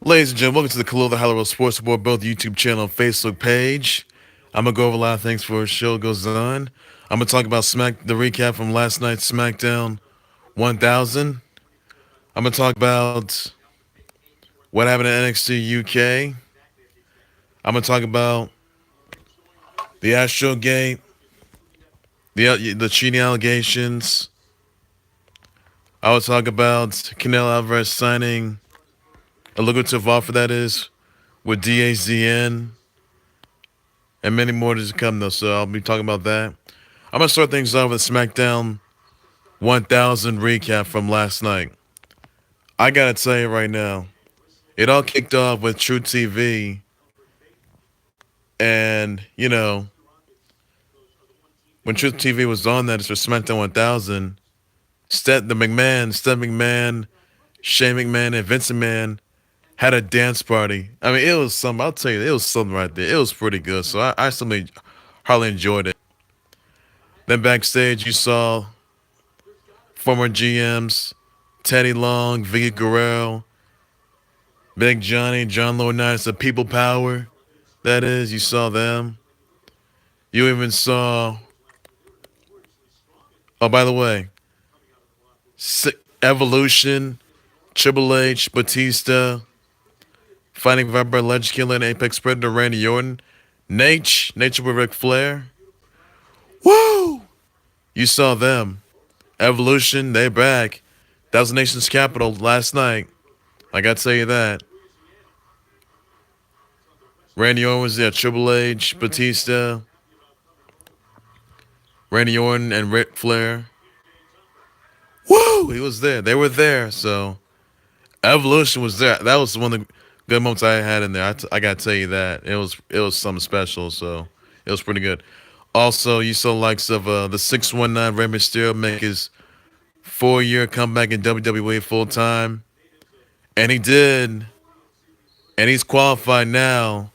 Ladies and gentlemen, welcome to the Khalil the Hollywood Sports Report, both YouTube channel and Facebook page. I'm gonna go over a lot of things before the show goes on. I'm gonna talk about the recap from last night's Smackdown 1000. I'm gonna talk about what happened in NXT UK. I'm gonna talk about the Astrogate, the cheating allegations. I will talk about Canelo Alvarez signing a lucrative offer that is with DAZN and many more to come though. So I'll be talking about that. I'm gonna start things off with SmackDown 1000 recap from last night. I gotta tell you right now, it all kicked off with True TV, and when True TV was on that, it's for SmackDown 1000. Steph McMahon, Shane McMahon, and Vince McMahon had a dance party. I mean, it was something. I'll tell you, it was something right there. It was pretty good. So I simply hardly enjoyed it. Then backstage, you saw former GMs Teddy Long, Vickie Guerrero, Big Johnny, John Laurinaitis, the People Power. That is, you saw them. You even saw. Oh, by the way, Evolution, Triple H, Batista, Fighting Viper, Legend Killer, and Apex Predator, Randy Orton, Nature with Ric Flair. Woo! You saw them. Evolution, they back. That was the nation's capital last night. I gotta tell you that. Randy Orton was there. Triple H, Batista, Randy Orton, and Ric Flair. Woo! He was there. They were there. So Evolution was there. That was one of the good moments I had in there. I gotta tell you that it was something special. So it was pretty good. Also, you saw the likes of the 619 Rey Mysterio make his 4-year comeback in WWE full time, and he did, and he's qualified now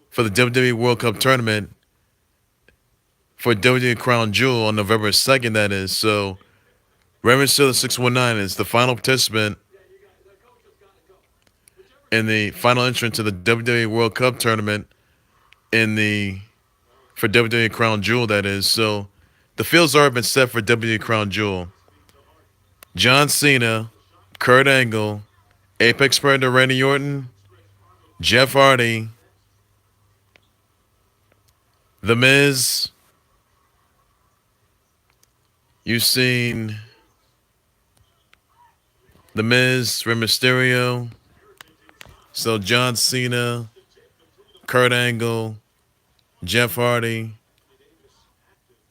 for the WWE World Cup tournament for WWE Crown Jewel on November 2nd. That is so. Rey Mysterio, the 619, is the final participant in the final entrant to the WWE World Cup tournament for WWE Crown Jewel. That is so. The fields already been set for WWE Crown Jewel. John Cena, Kurt Angle, Apex Predator Randy Orton, Jeff Hardy, The Miz. You've seen The Miz, Rey Mysterio. So John Cena, Kurt Angle, Jeff Hardy,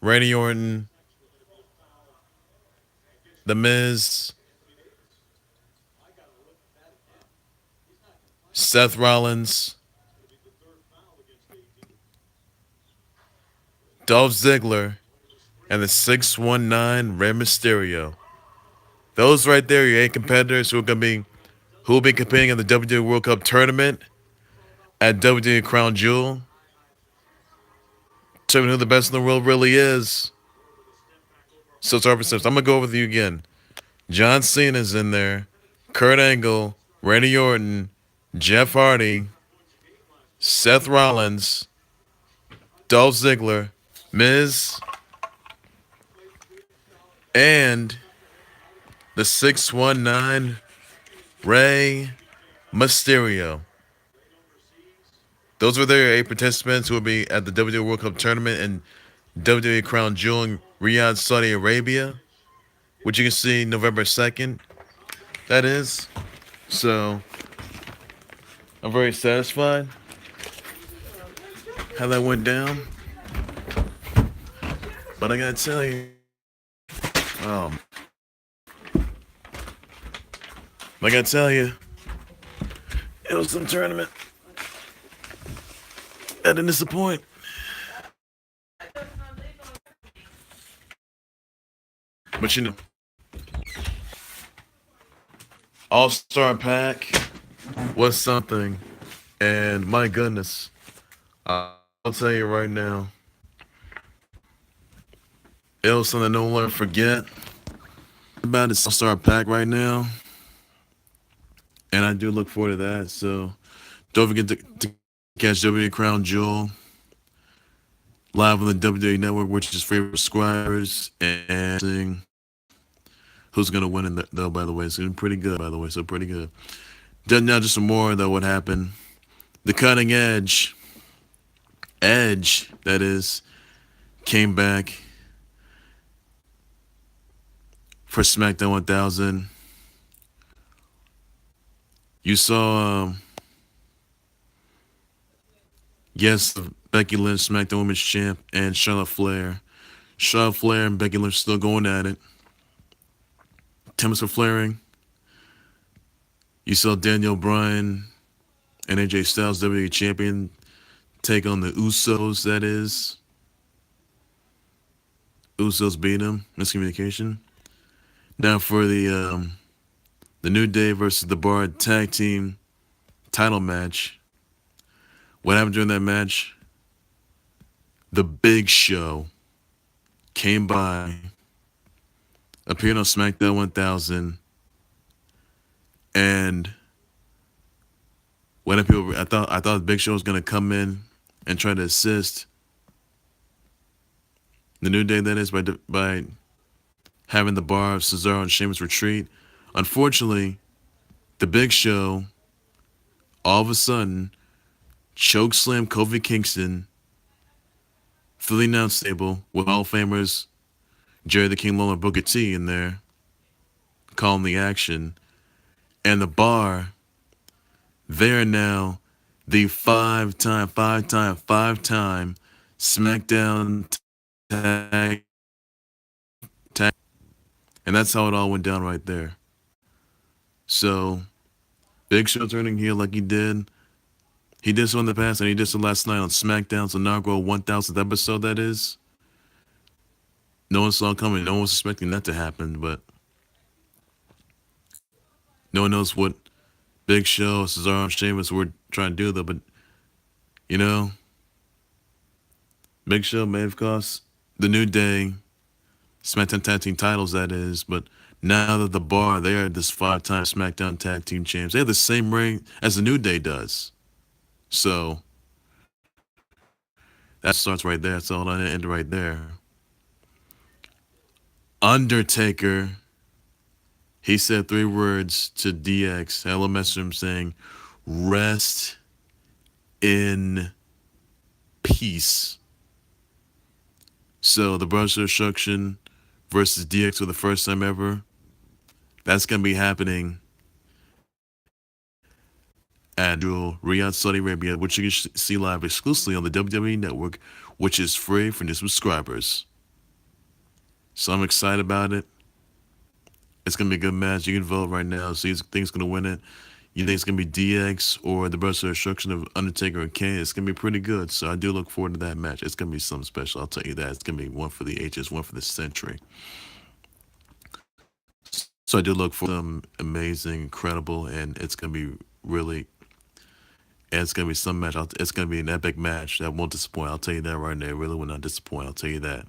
Randy Orton, The Miz, Seth Rollins, Dolph Ziggler, and the 619 Rey Mysterio. Those right there, your 8 competitors who will be competing in the WWE World Cup tournament at WWE Crown Jewel. Determine who the best in the world really is. So it's our perception. I'm gonna go over with you again. John Cena's in there, Kurt Angle, Randy Orton, Jeff Hardy, Seth Rollins, Dolph Ziggler, Miz, and the 619 Rey Mysterio. Those were their 8 participants who will be at the WWE World Cup tournament and WWE Crown Jewel in Riyadh, Saudi Arabia, which you can see November 2nd. That is. So, I'm very satisfied how that went down. But I gotta tell you, um, I gotta tell you, it was some tournament that didn't disappoint. But All-Star Pack was something, and my goodness, I'll tell you right now, it was something no one will forget about this All-Star Pack right now. and I do look forward to that. So don't forget to catch WWE Crown Jewel live on the WWE Network, which is free for subscribers, and seeing who's gonna win in though. By the way, it's been pretty good. By the way, so pretty good. Now just some more though. What happened? The Cutting Edge that is, came back for SmackDown 1000. You saw, yes, Becky Lynch, SmackDown Women's Champ, and Charlotte Flair. Charlotte Flair and Becky Lynch still going at it. Temps for flaring. You saw Daniel Bryan and AJ Styles, WWE Champion, take on the Usos, that is. Usos beat them. Miscommunication. Now for the New Day versus the Bar Tag Team title match. What happened during that match? The Big Show came by, appeared on SmackDown 1000, and when people, I thought the Big Show was gonna come in and try to assist the New Day, that is, by having the Bar of Cesaro and Sheamus retreat. Unfortunately, the Big Show all of a sudden chokeslammed Kofi Kingston through the announce table with Hall of Famers Jerry the King Lawler, Booker T in there calling the action. And the Bar, they're now the five-time SmackDown tag, and that's how it all went down right there. So, Big Show turning heel like he did. He did so in the past, and he did so last night on SmackDown's inaugural 1000th episode, that is. No one saw it coming. No one was expecting that to happen, but no one knows what Big Show, Cesaro, and Sheamus were trying to do, though. But, you know, Big Show may have cost the New Day SmackDown Tag Team titles, that is. But now that the Bar, they are this 5-time SmackDown Tag Team Champs. They have the same ring as the New Day does. So, that starts right there. That's all I end right there. Undertaker, he said 3 words to DX. Hello, message him saying, "Rest in peace." So the Brothers of Destruction versus DX for the first time ever. That's gonna be happening at Riyadh, Saudi Arabia, which you can see live exclusively on the WWE Network, which is free for new subscribers. So I'm excited about it. It's gonna be a good match. You can vote right now. See who thinks gonna win it. You think it's gonna be DX or the Brothers of Destruction of Undertaker and Kane? It's gonna be pretty good. So I do look forward to that match. It's gonna be something special. I'll tell you that. It's gonna be one for the ages, one for the century. So I do look for them amazing, incredible, and it's gonna be really. And it's gonna be some match. It's gonna be an epic match that won't disappoint. I'll tell you that right now. It really will not disappoint. I'll tell you that.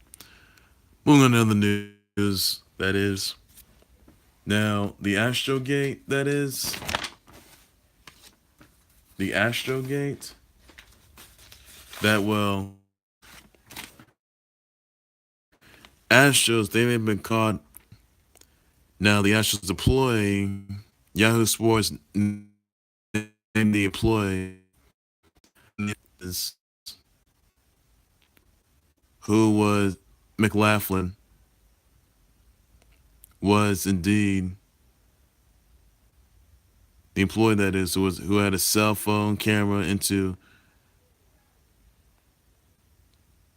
Moving on to other news. That is. Now, the Astrogate, that is. The Astrogate. That, well. Astros, they may have been caught. Now, the Astros deploy. Yahoo Sports named the employee who was McLaughlin, was indeed the employee, that is, who had a cell phone camera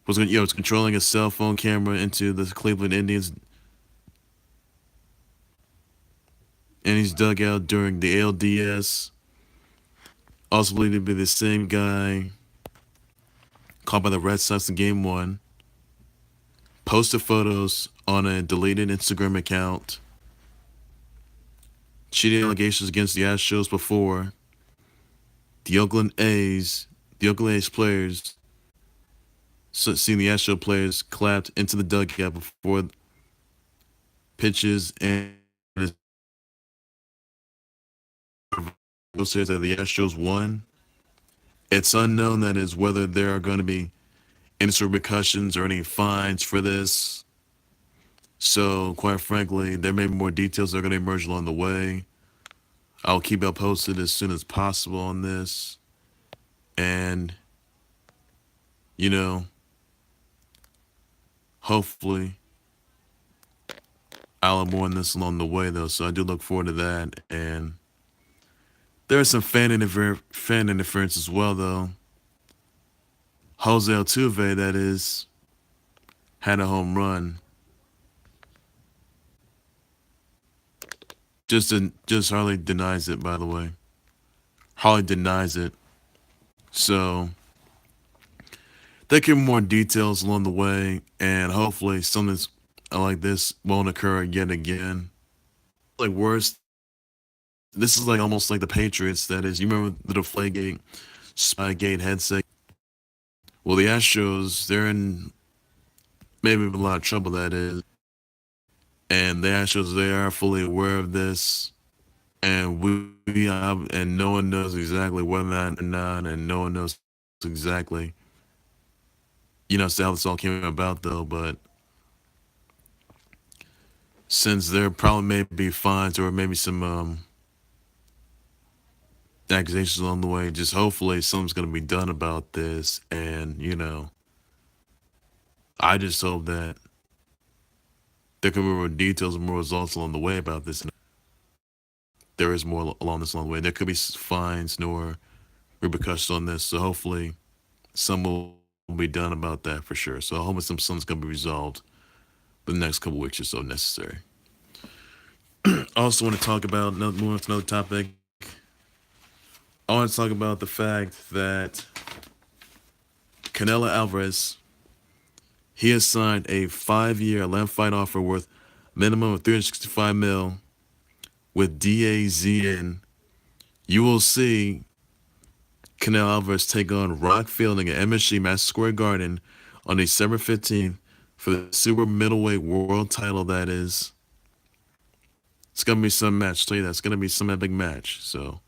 was controlling a cell phone camera into the Cleveland Indians and he's dug out during the ALDS. Also believed to be the same guy caught by the Red Sox in Game 1. Posted photos on a deleted Instagram account. Cheating allegations against the Astros before. The Oakland A's players, seeing the Astro players clapped into the dugout before pitches and says that the Astros won. It's unknown, that is, whether there are going to be any sort of repercussions or any fines for this. So, quite frankly, there may be more details that are going to emerge along the way. I'll keep you posted as soon as possible on this. And, you know, hopefully I'll have more on this along the way, though. So I do look forward to that. And there is some fan interference as well, though. Jose Altuve, that is, had a home run. Just Harley denies it, by the way. Harley denies it. So there can be more details along the way, and hopefully something like this won't occur yet again. Like worse, this is like almost like the Patriots. That is, you remember the Deflategate, Spygate headset. Well, the Astros, they're in maybe a lot of trouble. That is, and the Astros, they are fully aware of this, and we have, and no one knows exactly whether or not, and no one knows exactly, how this all came about, though. But since there probably may be fines or maybe some accusations along the way, just hopefully something's going to be done about this. And, I just hope that there can be more details and more results along the way about this. There is more along the way. There could be fines nor repercussions on this. So hopefully some will be done about that for sure. So I hope something's going to be resolved the next couple weeks or so necessary. I also want to talk about, moving on to another topic, I want to talk about the fact that Canelo Alvarez, he has signed a 5-year 11-fight offer worth minimum of $365 million with DAZN. You will see Canelo Alvarez take on Rock Fielding at MSG Madison Square Garden on December 15th for the super middleweight world title. That is, it's gonna be some match. I'll tell you that, it's gonna be some epic match. So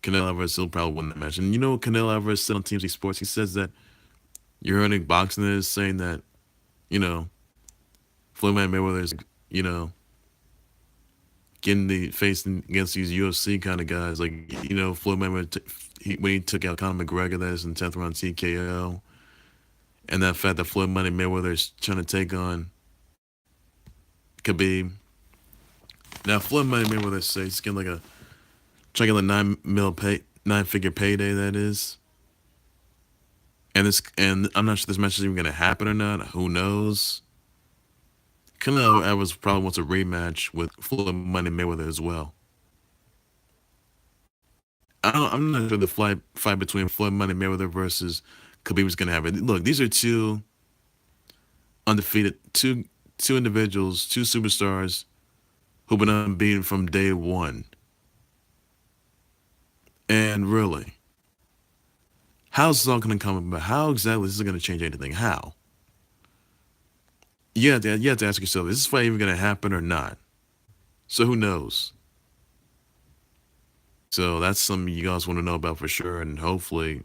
Canelo Alvarez will probably win that match. And you know what Canelo Alvarez said on TMZ Sports? He says that you're earning boxing is saying that, Floyd Mayweather is, getting the facing against these UFC kind of guys. Like, Floyd Mayweather, when he took out Conor McGregor, that is in 10th round TKO. And that fact that Floyd Mayweather is trying to take on Khabib. Now, Floyd Mayweather says he's getting like trying to get a 9-figure payday, that is. And I'm not sure this match is even going to happen or not. Who knows? Canelo Alvarez probably wants a rematch with Floyd Mayweather as well. I'm not sure the fight between Floyd Mayweather versus Khabib is going to happen. Look, these are two undefeated, two individuals, two superstars who've been unbeaten from day one. And really, how's this all going to come about? How exactly is this going to change anything? How? You have to ask yourself, is this fight even going to happen or not? So who knows? So that's something you guys want to know about for sure. And hopefully,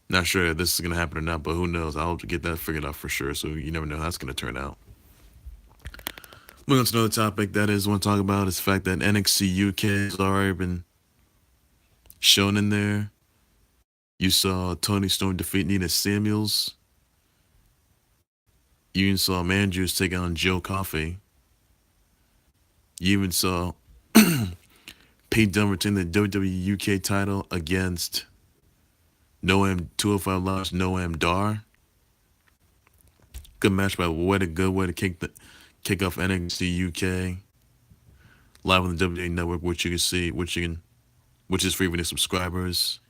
not sure if this is going to happen or not, but who knows? I'll get that figured out for sure. So you never know how that's going to turn out. Moving on to another topic that is I want to talk about is the fact that NXT UK has already been shown in there. You saw Toni Storm defeat Nina Samuels. You even saw Mandrews take on Joe Coffey. You even saw Pete Dunne retain the WWE UK title against Noam 205 Live's Noam Dar. Good match, by way to kick off NXT UK live on the WWE Network, which you can see, which is free for new subscribers.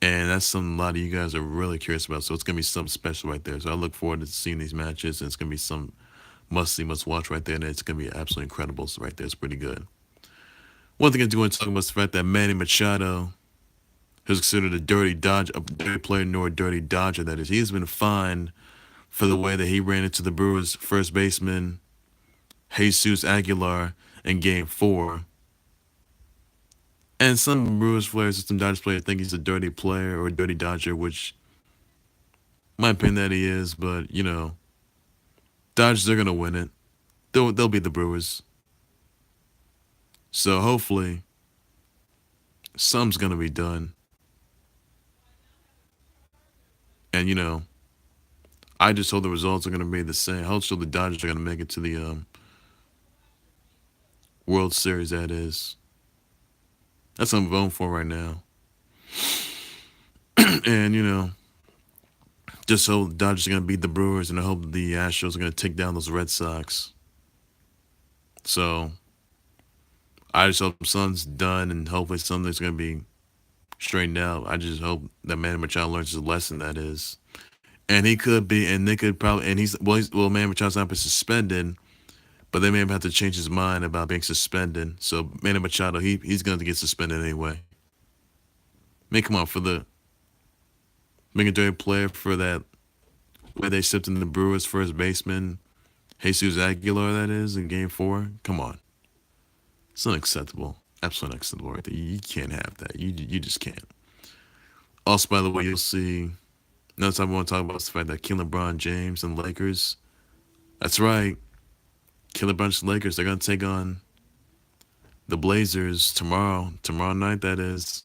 And that's something a lot of you guys are really curious about. So it's gonna be something special right there. So I look forward to seeing these matches, and it's gonna be some must-see, must-watch right there, and it's gonna be absolutely incredible. So right there, it's pretty good. One thing I do want to talk about is the fact that Manny Machado, who's considered a dirty player nor a dirty dodger, that is, he has been fined for the way that he ran into the Brewers' first baseman, Jesus Aguilar, in Game 4. And some Brewers players, some Dodgers players think he's a dirty player or a dirty Dodger, which my opinion that he is. But Dodgers are gonna win it. They'll beat the Brewers. So hopefully, something's gonna be done. And I just hope the results are gonna be the same. I hope so the Dodgers are gonna make it to the World Series. That is. That's what I'm voting for right now. And just hope the Dodgers are gonna beat the Brewers, and I hope the Astros are gonna take down those Red Sox. So I just hope something's done, and hopefully something's gonna be straightened out. I just hope that Manny Machado learns his lesson. That is, and he could be, and they could probably, and well, Manny Machado's not been suspended, but they may have to change his mind about being suspended. So Manny Machado, he's going to get suspended anyway. Come on, for the making a dirty player for that way they stepped in the Brewers' first baseman, Jesus Aguilar, that is, in Game 4. Come on. It's unacceptable. Absolutely unacceptable right there. You can't have that. You just can't. Also, by the way, you'll see, another time I want to talk about is the fact that LeBron James and Lakers, that's right, LeBron Lakers, they're going to take on the Blazers tomorrow night, that is.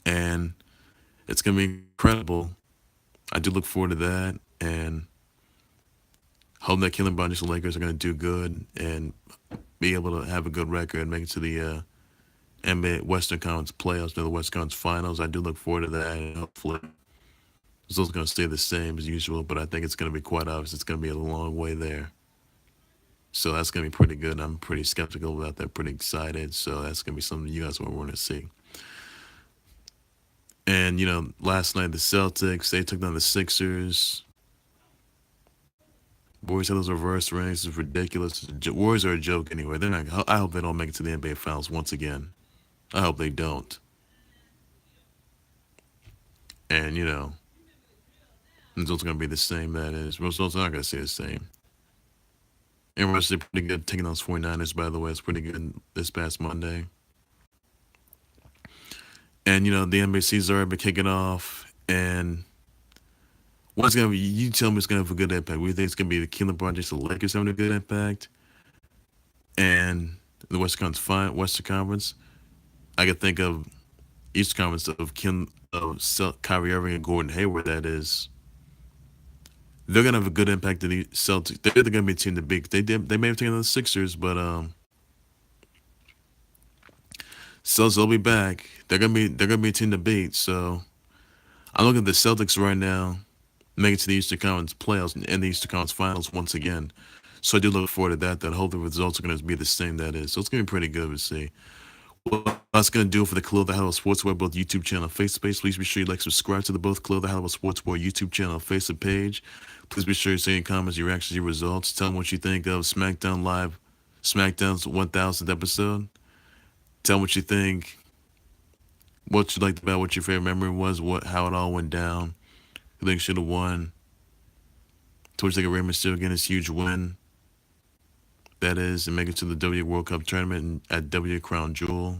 And it's going to be incredible. I do look forward to that, and hope that LeBron James and Lakers are going to do good and be able to have a good record and make it to the NBA Western Conference playoffs, to the Western Conference Finals. I do look forward to that, and hopefully it's also going to stay the same as usual, but I think it's going to be quite obvious it's going to be a long way there. So that's going to be pretty good. I'm pretty skeptical about that, pretty excited. So that's going to be something you guys will want to see. And, last night the Celtics, they took down the Sixers. Warriors had those reverse rings. It's ridiculous. Warriors are a joke anyway. They're not. I hope they don't make it to the NBA Finals once again. I hope they don't. And, the results are going to be the same, that is. Results are not going to stay the same. And Russ did pretty good taking those 49ers, by the way. It's pretty good this past Monday. And, the NBA season's already been kicking off. And what's going to be, you tell me it's going to have a good impact. We think it's going to be the LeBron James, the Lakers having a good impact. And the Western Conference, I could think of Eastern Conference of Kyrie Irving and Gordon Hayward, that is. They're going to have a good impact to the Celtics. They're going to be a team to beat. They may have taken on the Sixers, but Celtics will be back. They're gonna be a team to beat. So I'm looking at the Celtics right now, make it to the Eastern Conference playoffs and the Eastern Conference Finals once again. So I do look forward to that. That hope the results are going to be the same, that is. So it's going to be pretty good to see. Well, that's going to do it for the Khalil the Halo Sports World, both YouTube channel and Facebook page. Please be sure you subscribe to the both Khalil the Halo Sports World YouTube channel and Facebook page. Please be sure you say your comments, your reactions, your results. Tell me what you think of SmackDown Live, SmackDown's 1000th episode. Tell me what you think. What you liked about, what your favorite memory was, how it all went down. Who think should have won. Tell what you think of Rey Mysterio getting his huge win. That is, and make it to the W World Cup tournament at W Crown Jewel.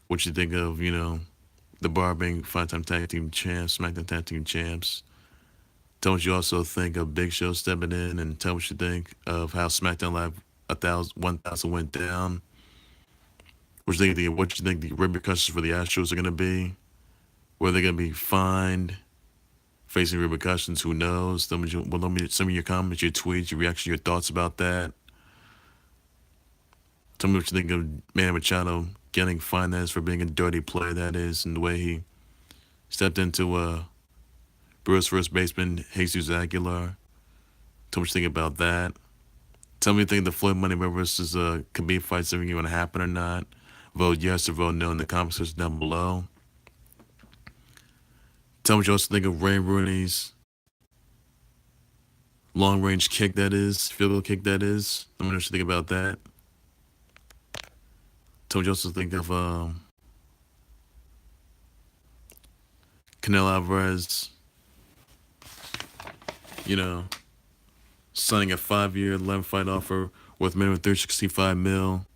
What you think of, the Bar being 5-time Tag Team Champs, SmackDown Tag Team Champs. Tell what you also think of Big Show stepping in, and tell what you think of how SmackDown Live 1000 went down. What you think the repercussions for the Astros are going to be? Whether they're going to be fined, facing repercussions, who knows? Let me some of your comments, your tweets, your reaction, your thoughts about that. Tell me what you think of Manny Machado getting fined for being a dirty player, that is, and the way he stepped into Brewers first baseman Jesus Aguilar. Tell me what you think about that. Tell me what you think the Floyd Moneymaker versus Khabib fight's ever going to happen or not. Vote yes or vote no in the comment section down below. Tell me what you also think of Rooney's long-range kick, that is, field goal kick, that is. Let me know what you think about that. Tell me what you also think of Canelo Alvarez, signing a 5-year 11-fight offer worth minimum $365 million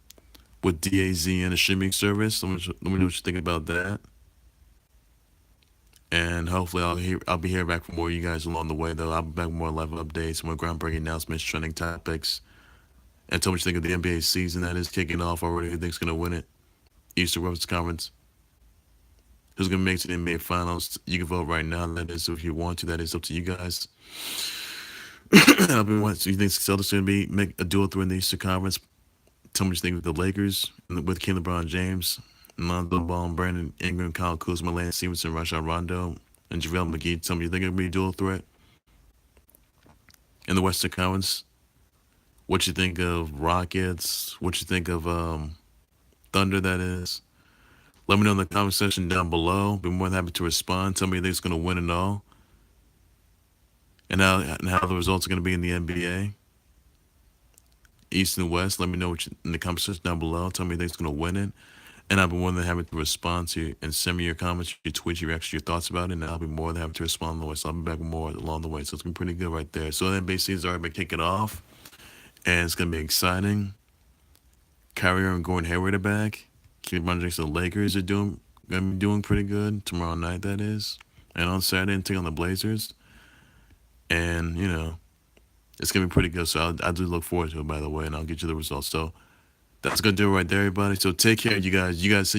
with DAZN, a streaming service. Let me know what you think about that. And hopefully I'll be here back for more of you guys along the way, though. I'll be back with more live updates, more groundbreaking announcements, trending topics, and tell me what you think of the NBA season that is kicking off already. Who think's gonna win it? Eastern Conference Conference. Who's gonna make it to the NBA Finals? You can vote right now. That is, if you want to. That is up to you guys. I'll be wondering, so you think Celtics gonna make a dual threat in the Eastern Conference? Tell me what you think with the Lakers with King LeBron James, Lonzo Ball, Brandon Ingram, Kyle Kuzma, Lance Stevenson, Rajon Rondo, and JaVale McGee. Tell me you think it'll be a dual threat in the Western Conference. What you think of Rockets? What you think of Thunder? That is. Let me know in the comment section down below. Be more than happy to respond. Tell me you think it's gonna win and all, and how the results are gonna be in the NBA. East and West. Let me know what in the comment section down below. Tell me you think it's gonna win it. And I'll be more than happy to respond to you and send me your comments, your tweets, your reactions, your thoughts about it. And I'll be more than happy to respond along the way. So I'll be back with more along the way. So it's been pretty good right there. So NBA season's already been kicking off. And it's going to be exciting. Kyrie and Gordon Hayward are back. LeBron James and the Lakers are going to be doing pretty good. Tomorrow night, that is. And on Saturday, take on the Blazers. And, you know, it's going to be pretty good. So I do look forward to it, by the way. And I'll get you the results. So that's gonna do it right there, everybody. So take care, you guys. You guys